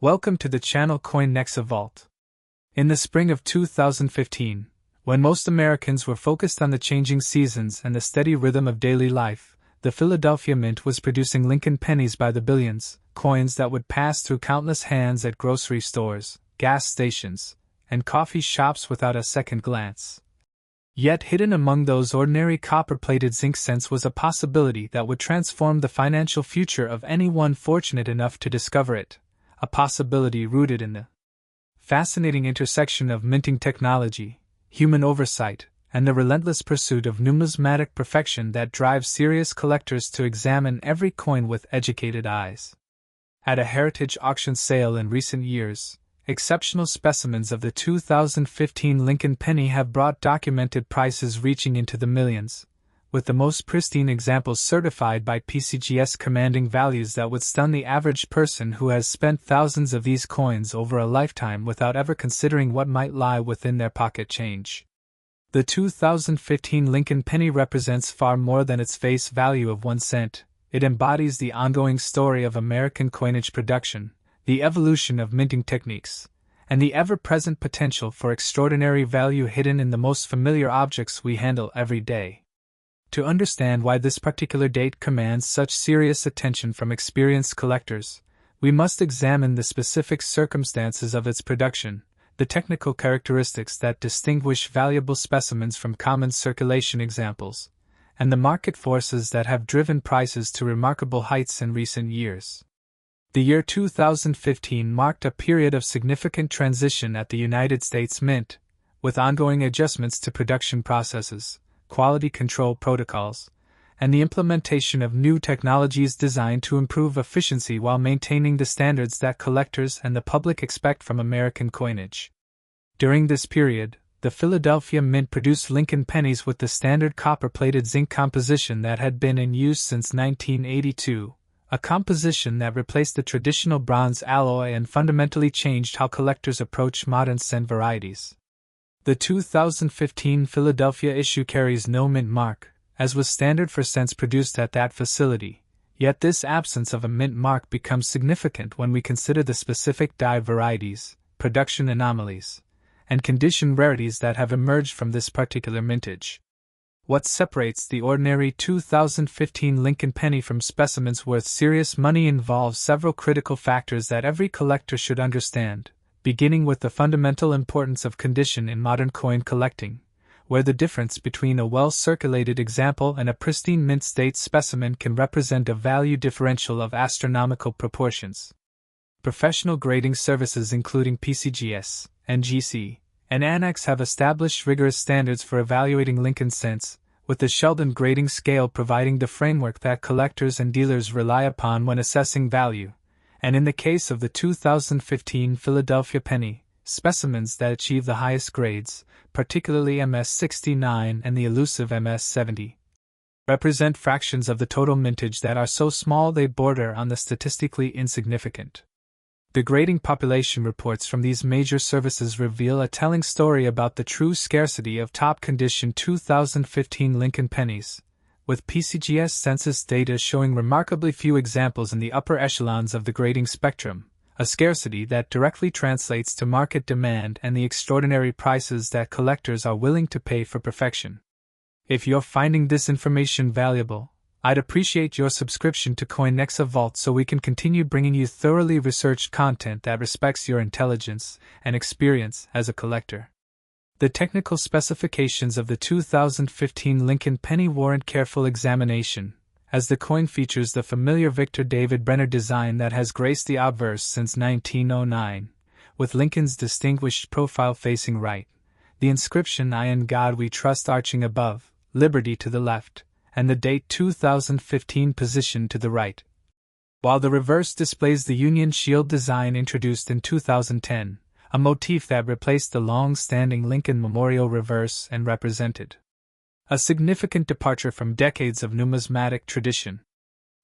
Welcome to the channel COIN NEXA VAULT. In the spring of 2015, when most Americans were focused on the changing seasons and the steady rhythm of daily life, the Philadelphia Mint was producing Lincoln pennies by the billions, coins that would pass through countless hands at grocery stores, gas stations, and coffee shops without a second glance. Yet hidden among those ordinary copper-plated zinc cents was a possibility that would transform the financial future of anyone fortunate enough to discover it. A possibility rooted in the fascinating intersection of minting technology, human oversight, and the relentless pursuit of numismatic perfection that drives serious collectors to examine every coin with educated eyes. At a heritage auction sale in recent years, exceptional specimens of the 2015 Lincoln penny have brought documented prices reaching into the millions, with the most pristine examples certified by PCGS commanding values that would stun the average person who has spent thousands of these coins over a lifetime without ever considering what might lie within their pocket change. The 2015 Lincoln penny represents far more than its face value of 1 cent. It embodies the ongoing story of American coinage production, the evolution of minting techniques, and the ever-present potential for extraordinary value hidden in the most familiar objects we handle every day. To understand why this particular date commands such serious attention from experienced collectors, we must examine the specific circumstances of its production, the technical characteristics that distinguish valuable specimens from common circulation examples, and the market forces that have driven prices to remarkable heights in recent years. The year 2015 marked a period of significant transition at the United States Mint, with ongoing adjustments to production processes, quality control protocols, and the implementation of new technologies designed to improve efficiency while maintaining the standards that collectors and the public expect from American coinage. During this period, the Philadelphia Mint produced Lincoln pennies with the standard copper-plated zinc composition that had been in use since 1982, a composition that replaced the traditional bronze alloy and fundamentally changed how collectors approach modern cent varieties. The 2015 Philadelphia issue carries no mint mark, as was standard for cents produced at that facility, yet this absence of a mint mark becomes significant when we consider the specific die varieties, production anomalies, and condition rarities that have emerged from this particular mintage. What separates the ordinary 2015 Lincoln penny from specimens worth serious money involves several critical factors that every collector should understand, beginning with the fundamental importance of condition in modern coin collecting, where the difference between a well-circulated example and a pristine mint state specimen can represent a value differential of astronomical proportions. Professional grading services including PCGS, NGC, and Annex have established rigorous standards for evaluating Lincoln cents, with the Sheldon grading scale providing the framework that collectors and dealers rely upon when assessing value. And in the case of the 2015 Philadelphia penny, specimens that achieve the highest grades, particularly MS69 and the elusive MS70, represent fractions of the total mintage that are so small they border on the statistically insignificant. The grading population reports from these major services reveal a telling story about the true scarcity of top-condition 2015 Lincoln pennies, with PCGS census data showing remarkably few examples in the upper echelons of the grading spectrum, a scarcity that directly translates to market demand and the extraordinary prices that collectors are willing to pay for perfection. If you're finding this information valuable, I'd appreciate your subscription to COIN NEXA VAULT so we can continue bringing you thoroughly researched content that respects your intelligence and experience as a collector. The technical specifications of the 2015 Lincoln penny warrant careful examination, as the coin features the familiar Victor David Brenner design that has graced the obverse since 1909, with Lincoln's distinguished profile facing right, the inscription "I in God We Trust" arching above, Liberty to the left, and the date 2015 positioned to the right. While the reverse displays the Union Shield design introduced in 2010, a motif that replaced the long-standing Lincoln Memorial reverse and represented a significant departure from decades of numismatic tradition.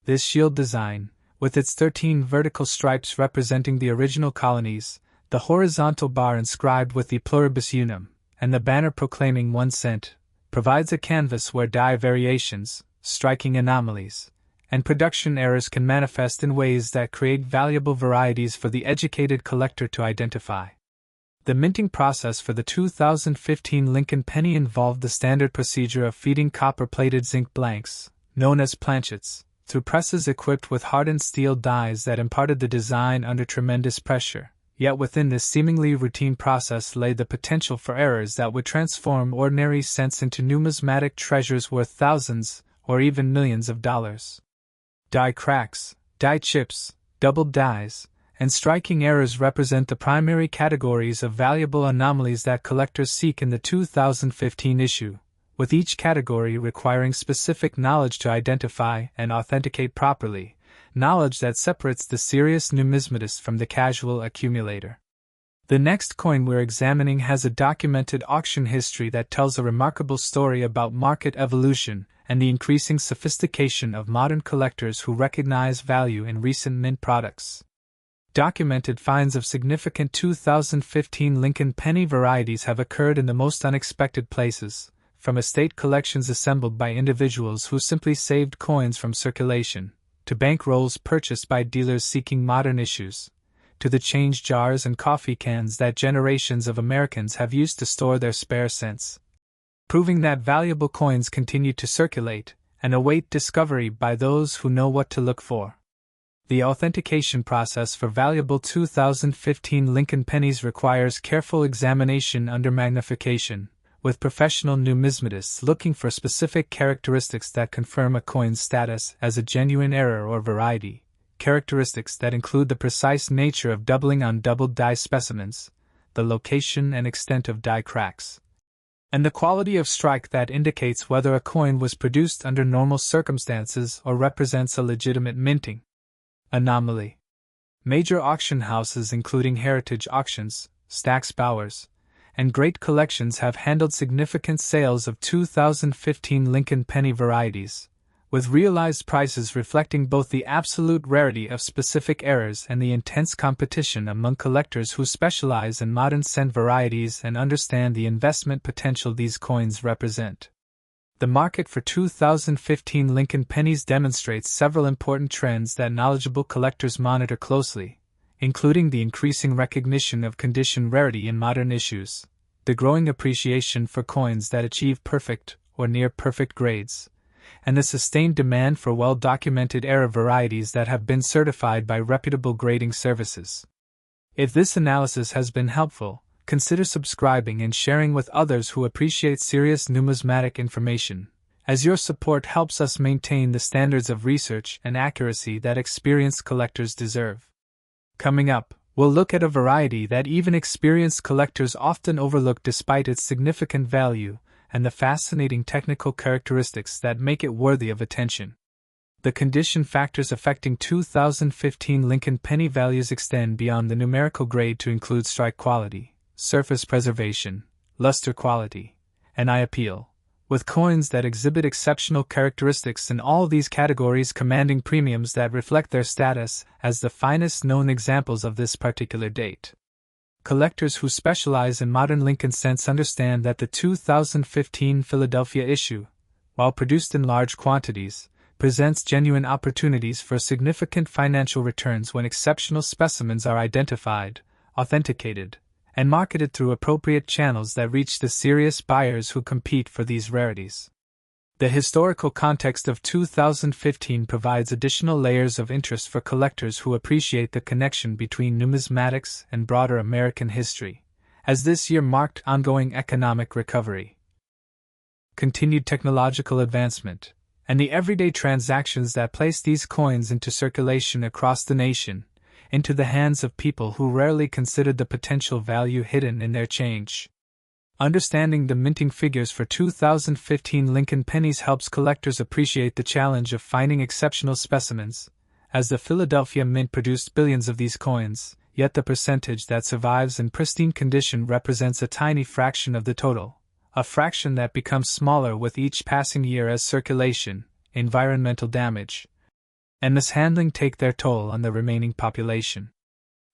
This shield design, with its 13 vertical stripes representing the original colonies, the horizontal bar inscribed with the pluribus unum, and the banner proclaiming 1 cent, provides a canvas where die variations, striking anomalies, and production errors can manifest in ways that create valuable varieties for the educated collector to identify. The minting process for the 2015 Lincoln penny involved the standard procedure of feeding copper-plated zinc blanks, known as planchets, through presses equipped with hardened steel dies that imparted the design under tremendous pressure. Yet within this seemingly routine process lay the potential for errors that would transform ordinary cents into numismatic treasures worth thousands or even millions of dollars. Die cracks, die chips, doubled dies, and striking errors represent the primary categories of valuable anomalies that collectors seek in the 2015 issue, with each category requiring specific knowledge to identify and authenticate properly, knowledge that separates the serious numismatist from the casual accumulator. The next coin we're examining has a documented auction history that tells a remarkable story about market evolution and the increasing sophistication of modern collectors who recognize value in recent mint products. Documented finds of significant 2015 Lincoln penny varieties have occurred in the most unexpected places, from estate collections assembled by individuals who simply saved coins from circulation, to bankrolls purchased by dealers seeking modern issues, to the change jars and coffee cans that generations of Americans have used to store their spare cents, proving that valuable coins continue to circulate and await discovery by those who know what to look for. The authentication process for valuable 2015 Lincoln pennies requires careful examination under magnification, with professional numismatists looking for specific characteristics that confirm a coin's status as a genuine error or variety, characteristics that include the precise nature of doubling on doubled die specimens, the location and extent of die cracks, and the quality of strike that indicates whether a coin was produced under normal circumstances or represents a legitimate minting anomaly. Major auction houses including Heritage Auctions, Stack's Bowers, and Great Collections have handled significant sales of 2015 Lincoln penny varieties, with realized prices reflecting both the absolute rarity of specific errors and the intense competition among collectors who specialize in modern cent varieties and understand the investment potential these coins represent. The market for 2015 Lincoln pennies demonstrates several important trends that knowledgeable collectors monitor closely, including the increasing recognition of condition rarity in modern issues, the growing appreciation for coins that achieve perfect or near-perfect grades, and the sustained demand for well-documented error varieties that have been certified by reputable grading services. If this analysis has been helpful, consider subscribing and sharing with others who appreciate serious numismatic information, as your support helps us maintain the standards of research and accuracy that experienced collectors deserve. Coming up, we'll look at a variety that even experienced collectors often overlook despite its significant value, and the fascinating technical characteristics that make it worthy of attention. The condition factors affecting 2015 Lincoln penny values extend beyond the numerical grade to include strike quality, surface preservation, luster quality, and eye appeal, with coins that exhibit exceptional characteristics in all these categories commanding premiums that reflect their status as the finest known examples of this particular date. Collectors who specialize in modern Lincoln cents understand that the 2015 Philadelphia issue, while produced in large quantities, presents genuine opportunities for significant financial returns when exceptional specimens are identified, authenticated, and marketed through appropriate channels that reach the serious buyers who compete for these rarities. The historical context of 2015 provides additional layers of interest for collectors who appreciate the connection between numismatics and broader American history, as this year marked ongoing economic recovery, continued technological advancement, and the everyday transactions that place these coins into circulation across the nation, into the hands of people who rarely considered the potential value hidden in their change. Understanding the minting figures for 2015 Lincoln pennies helps collectors appreciate the challenge of finding exceptional specimens, as the Philadelphia Mint produced billions of these coins, yet the percentage that survives in pristine condition represents a tiny fraction of the total, a fraction that becomes smaller with each passing year as circulation, environmental damage, and mishandling take their toll on the remaining population.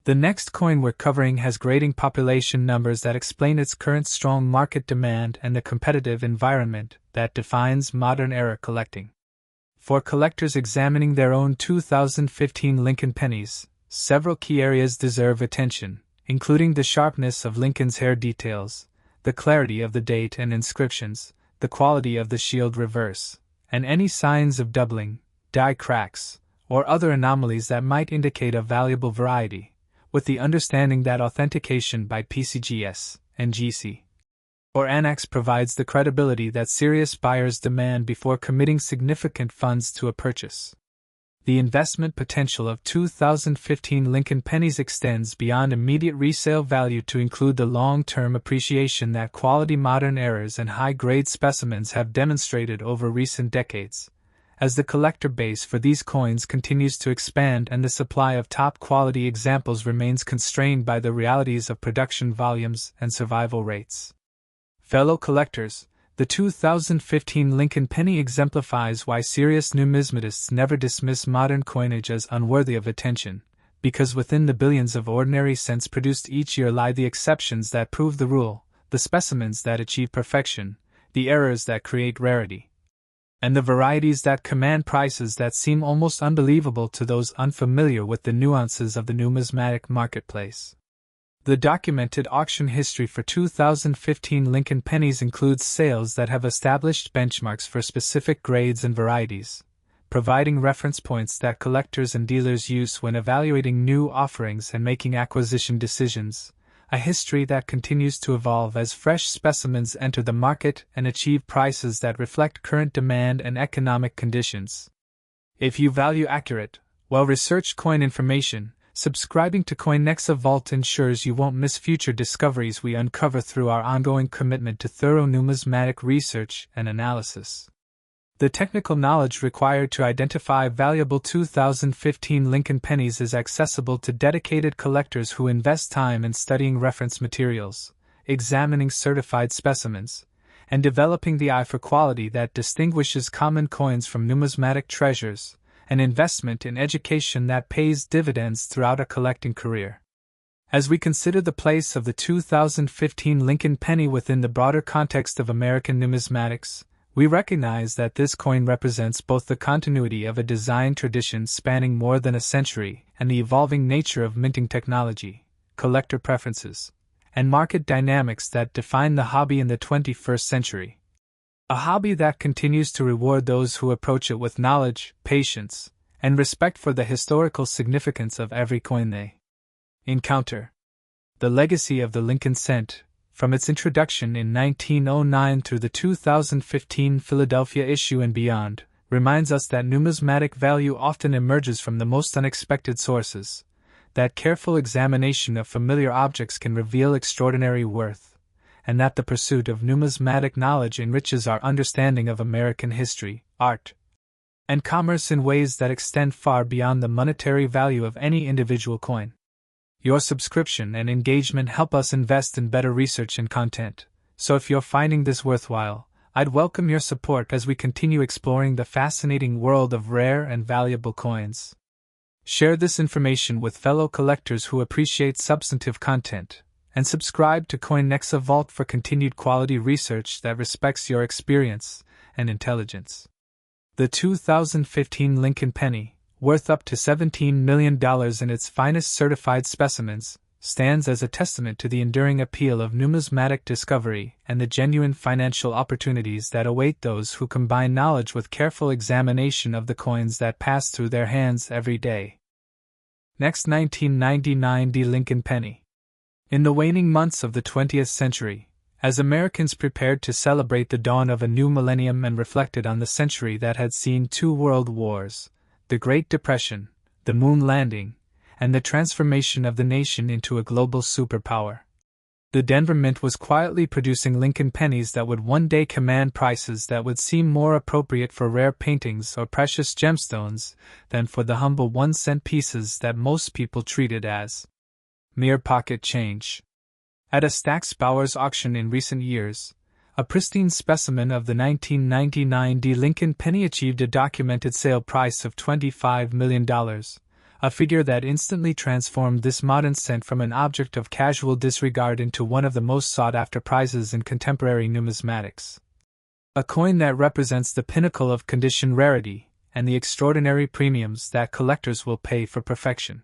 The next coin we're covering has grading population numbers that explain its current strong market demand and the competitive environment that defines modern era collecting. For collectors examining their own 2015 Lincoln pennies, several key areas deserve attention, including the sharpness of Lincoln's hair details, the clarity of the date and inscriptions, the quality of the shield reverse, and any signs of doubling, die cracks, or other anomalies that might indicate a valuable variety, with the understanding that authentication by PCGS, NGC, or Annex provides the credibility that serious buyers demand before committing significant funds to a purchase. The investment potential of 2015 Lincoln pennies extends beyond immediate resale value to include the long-term appreciation that quality modern eras and high-grade specimens have demonstrated over recent decades. As the collector base for these coins continues to expand and the supply of top-quality examples remains constrained by the realities of production volumes and survival rates. Fellow collectors, the 2015 Lincoln penny exemplifies why serious numismatists never dismiss modern coinage as unworthy of attention, because within the billions of ordinary cents produced each year lie the exceptions that prove the rule, the specimens that achieve perfection, the errors that create rarity, and the varieties that command prices that seem almost unbelievable to those unfamiliar with the nuances of the numismatic marketplace. The documented auction history for 2015 Lincoln pennies includes sales that have established benchmarks for specific grades and varieties, providing reference points that collectors and dealers use when evaluating new offerings and making acquisition decisions, a history that continues to evolve as fresh specimens enter the market and achieve prices that reflect current demand and economic conditions. If you value accurate, well-researched coin information, subscribing to COIN NEXA VAULT ensures you won't miss future discoveries we uncover through our ongoing commitment to thorough numismatic research and analysis. The technical knowledge required to identify valuable 2015 Lincoln pennies is accessible to dedicated collectors who invest time in studying reference materials, examining certified specimens, and developing the eye for quality that distinguishes common coins from numismatic treasures, an investment in education that pays dividends throughout a collecting career. As we consider the place of the 2015 Lincoln penny within the broader context of American numismatics, we recognize that this coin represents both the continuity of a design tradition spanning more than a century and the evolving nature of minting technology, collector preferences, and market dynamics that define the hobby in the 21st century. A hobby that continues to reward those who approach it with knowledge, patience, and respect for the historical significance of every coin they encounter. The legacy of the Lincoln cent, from its introduction in 1909 through the 2015 Philadelphia issue and beyond, reminds us that numismatic value often emerges from the most unexpected sources, that careful examination of familiar objects can reveal extraordinary worth, and that the pursuit of numismatic knowledge enriches our understanding of American history, art, and commerce in ways that extend far beyond the monetary value of any individual coin. Your subscription and engagement help us invest in better research and content, so if you're finding this worthwhile, I'd welcome your support as we continue exploring the fascinating world of rare and valuable coins. Share this information with fellow collectors who appreciate substantive content, and subscribe to COIN NEXA VAULT for continued quality research that respects your experience and intelligence. The 2015 Lincoln penny, worth up to $17 million in its finest certified specimens, stands as a testament to the enduring appeal of numismatic discovery and the genuine financial opportunities that await those who combine knowledge with careful examination of the coins that pass through their hands every day. Next, 1999 D. Lincoln penny. In the waning months of the 20th century, as Americans prepared to celebrate the dawn of a new millennium and reflected on the century that had seen 2 world wars, the Great Depression, the moon landing, and the transformation of the nation into a global superpower, the Denver Mint was quietly producing Lincoln pennies that would one day command prices that would seem more appropriate for rare paintings or precious gemstones than for the humble 1-cent pieces that most people treated as mere pocket change. At a Stack's Bowers auction in recent years, a pristine specimen of the 1999 D. Lincoln penny achieved a documented sale price of $25 million, a figure that instantly transformed this modern cent from an object of casual disregard into one of the most sought-after prizes in contemporary numismatics. A coin that represents the pinnacle of condition rarity, and the extraordinary premiums that collectors will pay for perfection.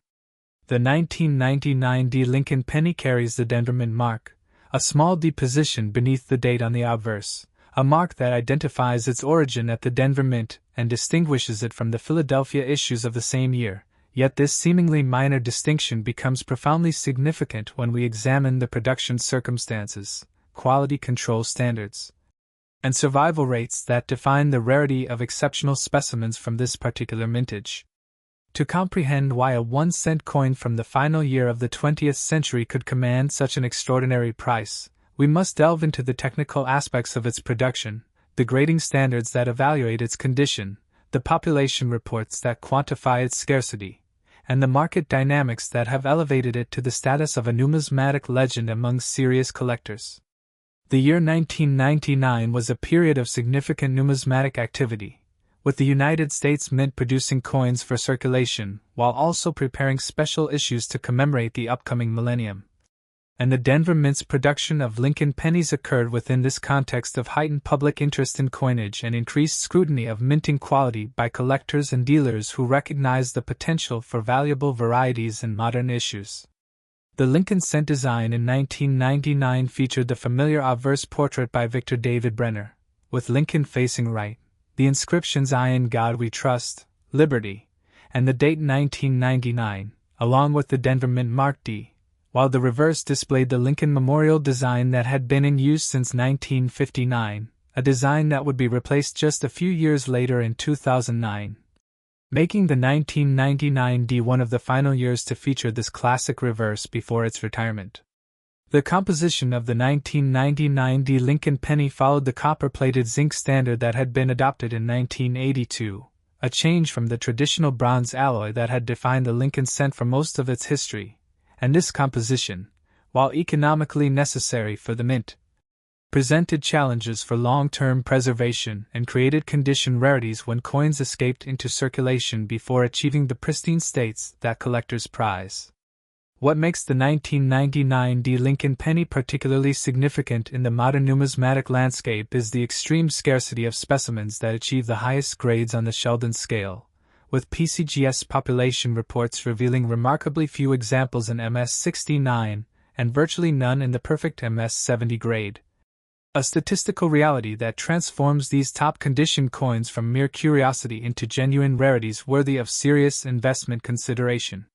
The 1999 D Lincoln penny carries the Denver Mint mark, a small D position beneath the date on the obverse, a mark that identifies its origin at the Denver Mint and distinguishes it from the Philadelphia issues of the same year. Yet this seemingly minor distinction becomes profoundly significant when we examine the production circumstances, quality control standards, and survival rates that define the rarity of exceptional specimens from this particular mintage. To comprehend why a 1-cent coin from the final year of the 20th century could command such an extraordinary price, we must delve into the technical aspects of its production, the grading standards that evaluate its condition, the population reports that quantify its scarcity, and the market dynamics that have elevated it to the status of a numismatic legend among serious collectors. The year 1999 was a period of significant numismatic activity, with the United States Mint producing coins for circulation while also preparing special issues to commemorate the upcoming millennium. And the Denver Mint's production of Lincoln pennies occurred within this context of heightened public interest in coinage and increased scrutiny of minting quality by collectors and dealers who recognized the potential for valuable varieties in modern issues. The Lincoln cent design in 1999 featured the familiar obverse portrait by Victor David Brenner, with Lincoln facing right, the inscriptions "I in God We Trust," "Liberty," and the date 1999, along with the Denver Mint Mark D, while the reverse displayed the Lincoln Memorial design that had been in use since 1959, a design that would be replaced just a few years later in 2009, making the 1999 D one of the final years to feature this classic reverse before its retirement. The composition of the 1999 D Lincoln penny followed the copper-plated zinc standard that had been adopted in 1982, a change from the traditional bronze alloy that had defined the Lincoln cent for most of its history. And this composition, while economically necessary for the mint, presented challenges for long-term preservation and created condition rarities when coins escaped into circulation before achieving the pristine states that collectors prize. What makes the 1999 D Lincoln penny particularly significant in the modern numismatic landscape is the extreme scarcity of specimens that achieve the highest grades on the Sheldon scale, with PCGS population reports revealing remarkably few examples in MS-69 and virtually none in the perfect MS-70 grade. A statistical reality that transforms these top-condition coins from mere curiosity into genuine rarities worthy of serious investment consideration.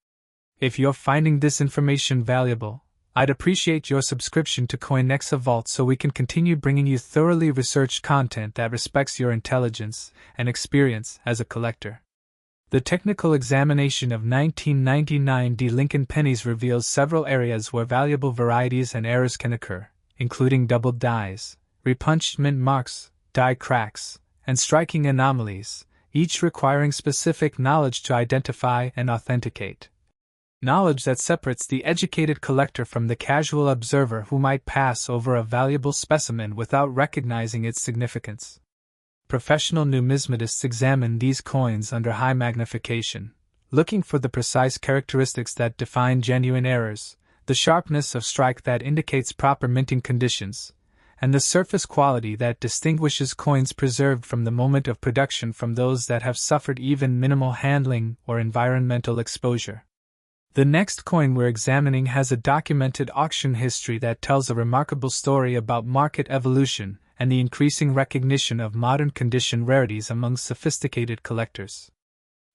If you're finding this information valuable, I'd appreciate your subscription to COIN NEXA VAULT so we can continue bringing you thoroughly researched content that respects your intelligence and experience as a collector. The technical examination of 1999 D Lincoln pennies reveals several areas where valuable varieties and errors can occur, including doubled dies, repunched mint marks, die cracks, and striking anomalies, each requiring specific knowledge to identify and authenticate. Knowledge that separates the educated collector from the casual observer who might pass over a valuable specimen without recognizing its significance. Professional numismatists examine these coins under high magnification, looking for the precise characteristics that define genuine errors, the sharpness of strike that indicates proper minting conditions, and the surface quality that distinguishes coins preserved from the moment of production from those that have suffered even minimal handling or environmental exposure. The next coin we're examining has a documented auction history that tells a remarkable story about market evolution and the increasing recognition of modern condition rarities among sophisticated collectors.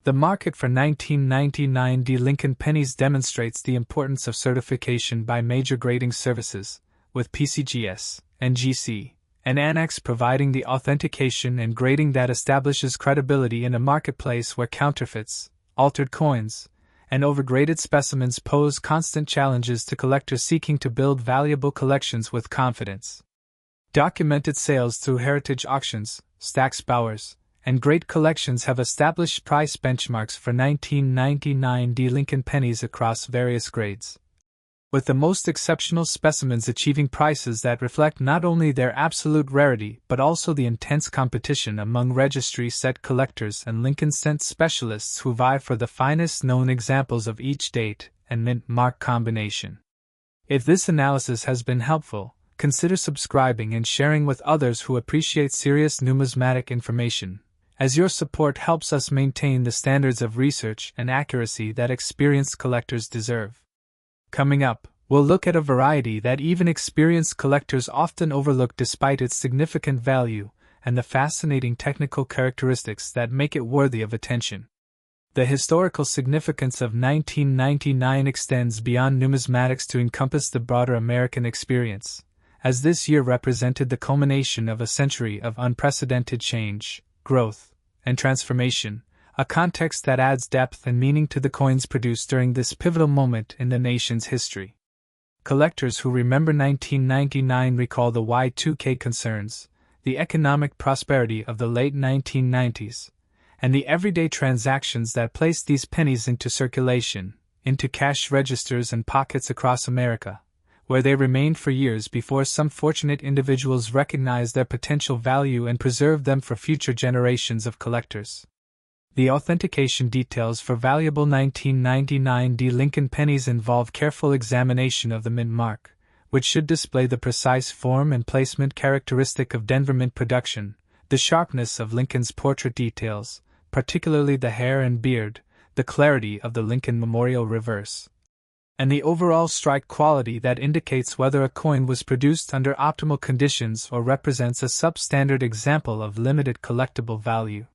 The market for 1999 D Lincoln pennies demonstrates the importance of certification by major grading services, with PCGS, NGC, and Annex providing the authentication and grading that establishes credibility in a marketplace where counterfeits, altered coins, and overgraded specimens pose constant challenges to collectors seeking to build valuable collections with confidence. Documented sales through heritage auctions, Stack's Bowers, and great collections have established price benchmarks for 1999 D Lincoln pennies across various grades, with the most exceptional specimens achieving prices that reflect not only their absolute rarity but also the intense competition among registry set collectors and Lincoln cent specialists who vie for the finest known examples of each date and mint mark combination. If this analysis has been helpful, consider subscribing and sharing with others who appreciate serious numismatic information. as your support helps us maintain the standards of research and accuracy that experienced collectors deserve. Coming up, we'll look at a variety that even experienced collectors often overlook despite its significant value, and the fascinating technical characteristics that make it worthy of attention. The historical significance of 1999 extends beyond numismatics to encompass the broader American experience, as this year represented the culmination of a century of unprecedented change, growth, and transformation, a context that adds depth and meaning to the coins produced during this pivotal moment in the nation's history. Collectors who remember 1999 recall the Y2K concerns, the economic prosperity of the late 1990s, and the everyday transactions that placed these pennies into circulation, into cash registers and pockets across America, where they remained for years before some fortunate individuals recognized their potential value and preserved them for future generations of collectors. The authentication details for valuable 1999 D. Lincoln pennies involve careful examination of the mint mark, which should display the precise form and placement characteristic of Denver mint production, the sharpness of Lincoln's portrait details, particularly the hair and beard, the clarity of the Lincoln Memorial reverse, and the overall strike quality that indicates whether a coin was produced under optimal conditions or represents a substandard example of limited collectible value.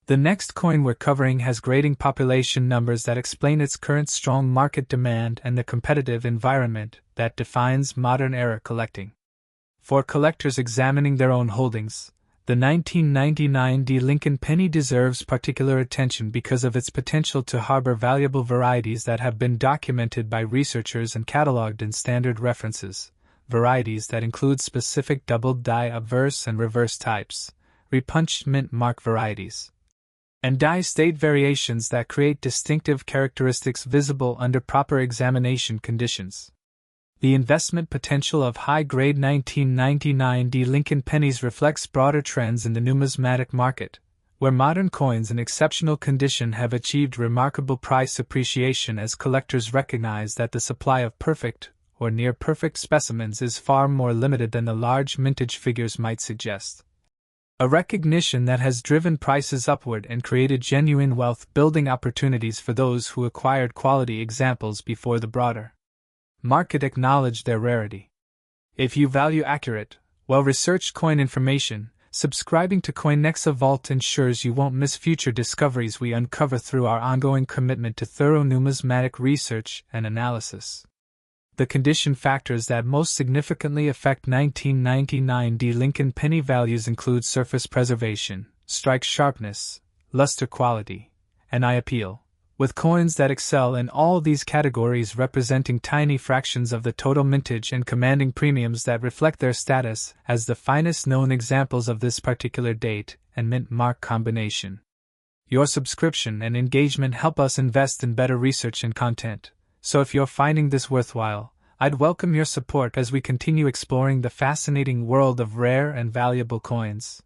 The next coin we're covering has grading population numbers that explain its current strong market demand and the competitive environment that defines modern-era collecting. For collectors examining their own holdings, the 1999 D. Lincoln penny deserves particular attention because of its potential to harbor valuable varieties that have been documented by researchers and cataloged in standard references, varieties that include specific doubled die obverse and reverse types, repunched mint mark varieties, and die state variations that create distinctive characteristics visible under proper examination conditions. The investment potential of high-grade 1999 D. Lincoln pennies reflects broader trends in the numismatic market, where modern coins in exceptional condition have achieved remarkable price appreciation as collectors recognize that the supply of perfect or near-perfect specimens is far more limited than the large mintage figures might suggest. A recognition that has driven prices upward and created genuine wealth-building opportunities for those who acquired quality examples before the broader market acknowledged their rarity. If you value accurate, well-researched coin information, subscribing to COIN NEXA VAULT ensures you won't miss future discoveries we uncover through our ongoing commitment to thorough numismatic research and analysis. The condition factors that most significantly affect 1999 D. Lincoln penny values include surface preservation, strike sharpness, luster quality, and eye appeal, with coins that excel in all these categories representing tiny fractions of the total mintage and commanding premiums that reflect their status as the finest known examples of this particular date and mint mark combination. Your subscription and engagement help us invest in better research and content, so if you're finding this worthwhile, I'd welcome your support as we continue exploring the fascinating world of rare and valuable coins.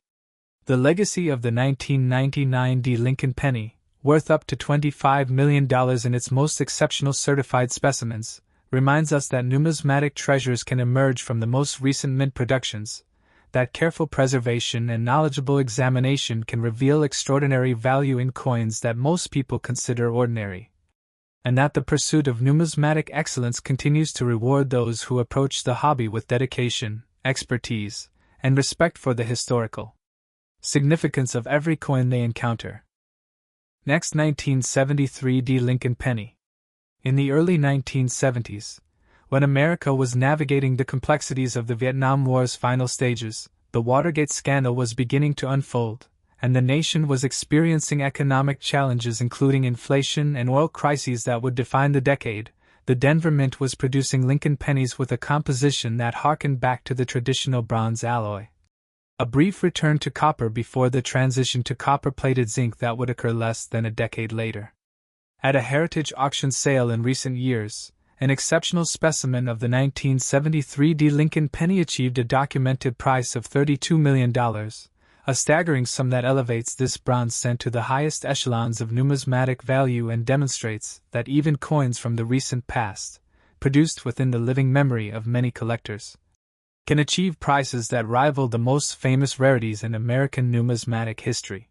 The legacy of the 1999 D. Lincoln penny, worth up to $25 million in its most exceptional certified specimens, reminds us that numismatic treasures can emerge from the most recent mint productions, that careful preservation and knowledgeable examination can reveal extraordinary value in coins that most people consider ordinary, and that the pursuit of numismatic excellence continues to reward those who approach the hobby with dedication, expertise, and respect for the historical significance of every coin they encounter. Next, 1973 D. Lincoln penny. In the early 1970s, when America was navigating the complexities of the Vietnam War's final stages, the Watergate scandal was beginning to unfold, and the nation was experiencing economic challenges including inflation and oil crises that would define the decade. The Denver Mint was producing Lincoln pennies with a composition that harkened back to the traditional bronze alloy. A brief return to copper before the transition to copper-plated zinc that would occur less than a decade later. At a heritage auction sale in recent years, an exceptional specimen of the 1973 D. Lincoln penny achieved a documented price of $32 million, a staggering sum that elevates this bronze cent to the highest echelons of numismatic value and demonstrates that even coins from the recent past, produced within the living memory of many collectors, can achieve prices that rival the most famous rarities in American numismatic history.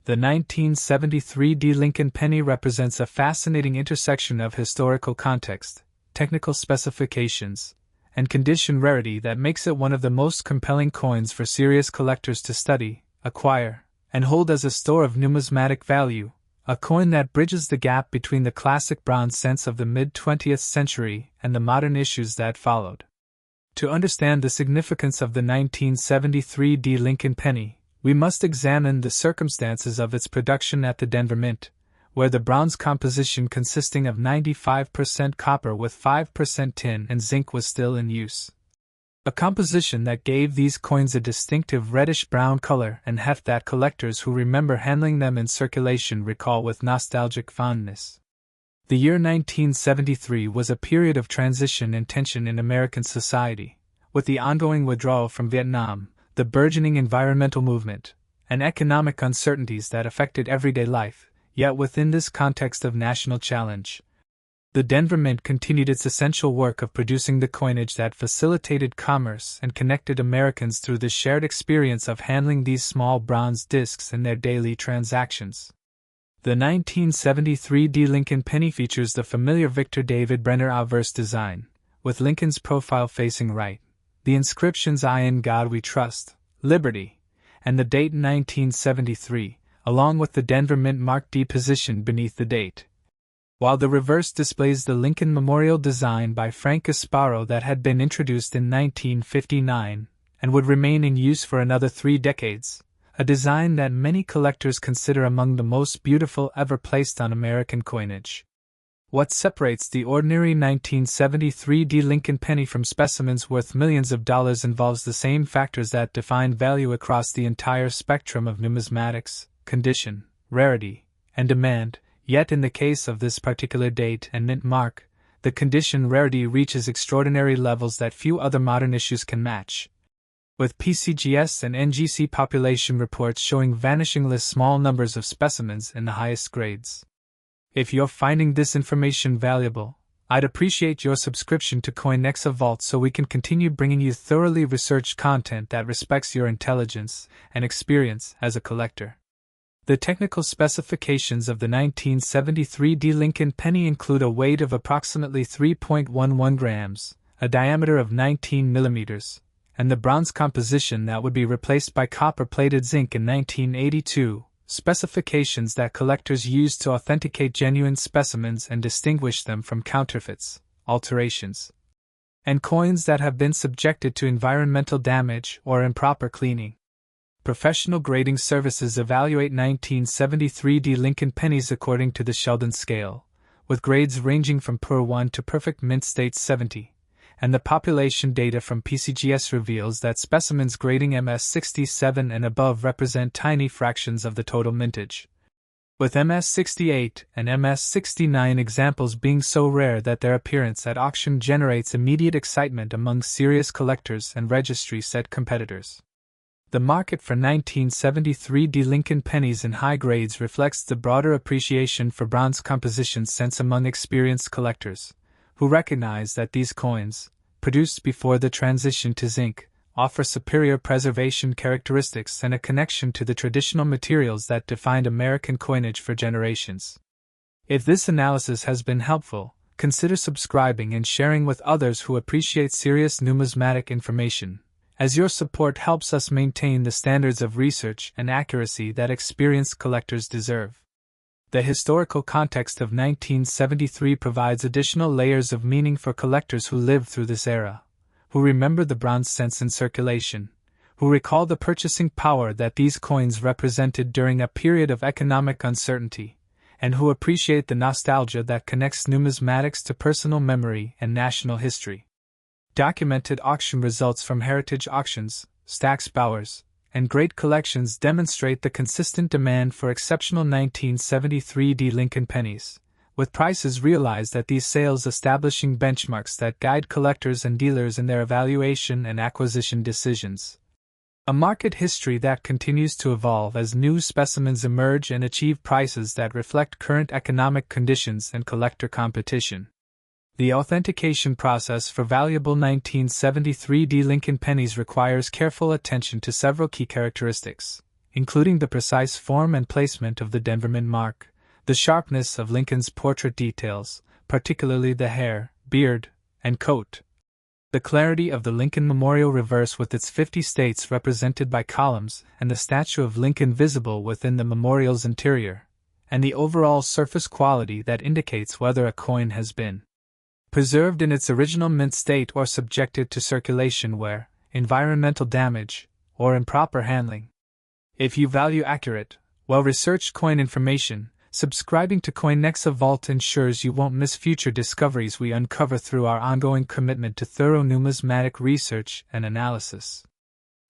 The 1973 D. Lincoln penny represents a fascinating intersection of historical context, technical specifications, and condition rarity that makes it one of the most compelling coins for serious collectors to study, acquire, and hold as a store of numismatic value, a coin that bridges the gap between the classic bronze cents of the mid-20th century and the modern issues that followed. To understand the significance of the 1973 D. Lincoln penny, we must examine the circumstances of its production at the Denver Mint, where the bronze composition consisting of 95% copper with 5% tin and zinc was still in use. A composition that gave these coins a distinctive reddish-brown color and heft that collectors who remember handling them in circulation recall with nostalgic fondness. The year 1973 was a period of transition and tension in American society, with the ongoing withdrawal from Vietnam, the burgeoning environmental movement, and economic uncertainties that affected everyday life, yet within this context of national challenge. The Denver Mint continued its essential work of producing the coinage that facilitated commerce and connected Americans through the shared experience of handling these small bronze discs in their daily transactions. The 1973 D. Lincoln penny features the familiar Victor David Brenner obverse design, with Lincoln's profile facing right, the inscriptions "I in God We Trust," "Liberty," and the date 1973, along with the Denver Mint Mark D positioned beneath the date. While the reverse displays the Lincoln Memorial design by Frank Gasparo that had been introduced in 1959 and would remain in use for another 3 decades, a design that many collectors consider among the most beautiful ever placed on American coinage. What separates the ordinary 1973 D. Lincoln penny from specimens worth millions of dollars involves the same factors that define value across the entire spectrum of numismatics: condition, rarity, and demand. Yet in the case of this particular date and mint mark, the condition rarity reaches extraordinary levels that few other modern issues can match, with PCGS and NGC population reports showing vanishingly small numbers of specimens in the highest grades. If you're finding this information valuable, I'd appreciate your subscription to COIN NEXA VAULT so we can continue bringing you thoroughly researched content that respects your intelligence and experience as a collector. The technical specifications of the 1973 D. Lincoln penny include a weight of approximately 3.11 grams, a diameter of 19 millimeters, and the bronze composition that would be replaced by copper-plated zinc in 1982, specifications that collectors use to authenticate genuine specimens and distinguish them from counterfeits, alterations, and coins that have been subjected to environmental damage or improper cleaning. Professional grading services evaluate 1973 D. Lincoln pennies according to the Sheldon scale, with grades ranging from Pur 1 to perfect mint state 70, and the population data from PCGS reveals that specimens grading MS 67 and above represent tiny fractions of the total mintage, with MS 68 and MS 69 examples being so rare that their appearance at auction generates immediate excitement among serious collectors and registry set competitors. The market for 1973 D. Lincoln pennies in high grades reflects the broader appreciation for bronze composition sense among experienced collectors, who recognize that these coins, produced before the transition to zinc, offer superior preservation characteristics and a connection to the traditional materials that defined American coinage for generations. If this analysis has been helpful, consider subscribing and sharing with others who appreciate serious numismatic information, as your support helps us maintain the standards of research and accuracy that experienced collectors deserve. The historical context of 1973 provides additional layers of meaning for collectors who lived through this era, who remember the bronze cents in circulation, who recall the purchasing power that these coins represented during a period of economic uncertainty, and who appreciate the nostalgia that connects numismatics to personal memory and national history. Documented auction results from heritage auctions, Stack's Bowers, and great collections demonstrate the consistent demand for exceptional 1973 D. Lincoln pennies, with prices realized at these sales establishing benchmarks that guide collectors and dealers in their evaluation and acquisition decisions. A market history that continues to evolve as new specimens emerge and achieve prices that reflect current economic conditions and collector competition. The authentication process for valuable 1973 D. Lincoln pennies requires careful attention to several key characteristics, including the precise form and placement of the Denver Mint mark, the sharpness of Lincoln's portrait details, particularly the hair, beard, and coat, the clarity of the Lincoln Memorial reverse with its 50 states represented by columns and the statue of Lincoln visible within the memorial's interior, and the overall surface quality that indicates whether a coin has been preserved in its original mint state or subjected to circulation where environmental damage or improper handling. If you value accurate, well-researched coin information, subscribing to COIN NEXA VAULT ensures you won't miss future discoveries we uncover through our ongoing commitment to thorough numismatic research and analysis.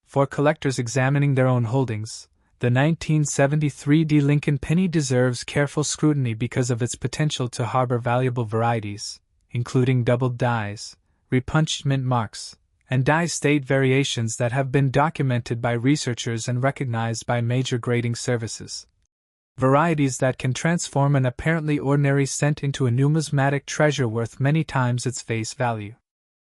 For collectors examining their own holdings, the 1973 D Lincoln penny deserves careful scrutiny because of its potential to harbor valuable varieties, including doubled dies, repunched mint marks, and die state variations that have been documented by researchers and recognized by major grading services. Varieties that can transform an apparently ordinary cent into a numismatic treasure worth many times its face value.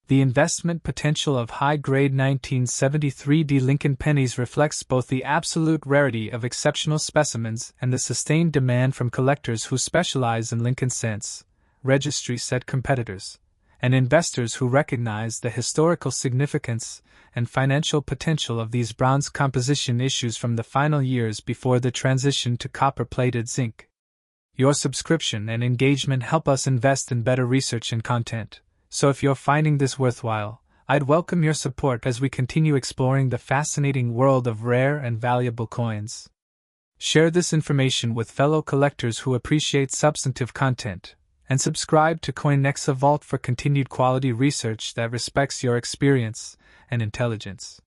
The investment potential of high-grade 1973 D Lincoln pennies reflects both the absolute rarity of exceptional specimens and the sustained demand from collectors who specialize in Lincoln cents, registry set competitors, and investors who recognize the historical significance and financial potential of these bronze composition issues from the final years before the transition to copper-plated zinc. Your subscription and engagement help us invest in better research and content, so if you're finding this worthwhile, I'd welcome your support as we continue exploring the fascinating world of rare and valuable coins. Share this information with fellow collectors who appreciate substantive content, and subscribe to COIN NEXA VAULT for continued quality research that respects your experience and intelligence.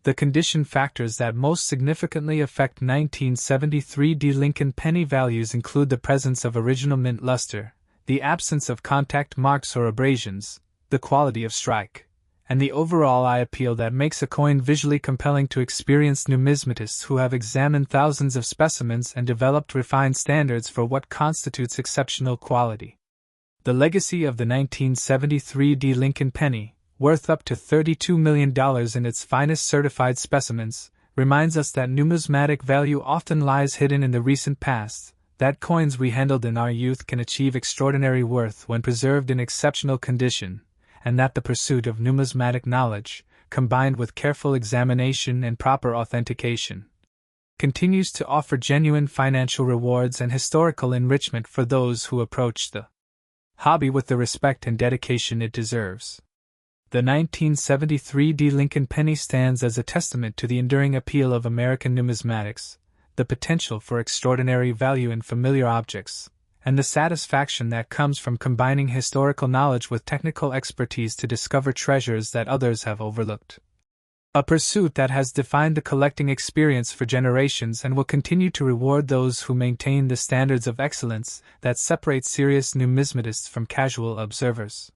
The condition factors that most significantly affect 1973 D Lincoln penny values include the presence of original mint luster, the absence of contact marks or abrasions, the quality of strike, and the overall eye appeal that makes a coin visually compelling to experienced numismatists who have examined thousands of specimens and developed refined standards for what constitutes exceptional quality. The legacy of the 1973 D Lincoln penny, worth up to $32 million in its finest certified specimens, reminds us that numismatic value often lies hidden in the recent past, that coins we handled in our youth can achieve extraordinary worth when preserved in exceptional condition, and that the pursuit of numismatic knowledge, combined with careful examination and proper authentication, continues to offer genuine financial rewards and historical enrichment for those who approach the hobby with the respect and dedication it deserves. The 1973 D Lincoln penny stands as a testament to the enduring appeal of American numismatics, the potential for extraordinary value in familiar objects, and the satisfaction that comes from combining historical knowledge with technical expertise to discover treasures that others have overlooked. A pursuit that has defined the collecting experience for generations and will continue to reward those who maintain the standards of excellence that separate serious numismatists from casual observers.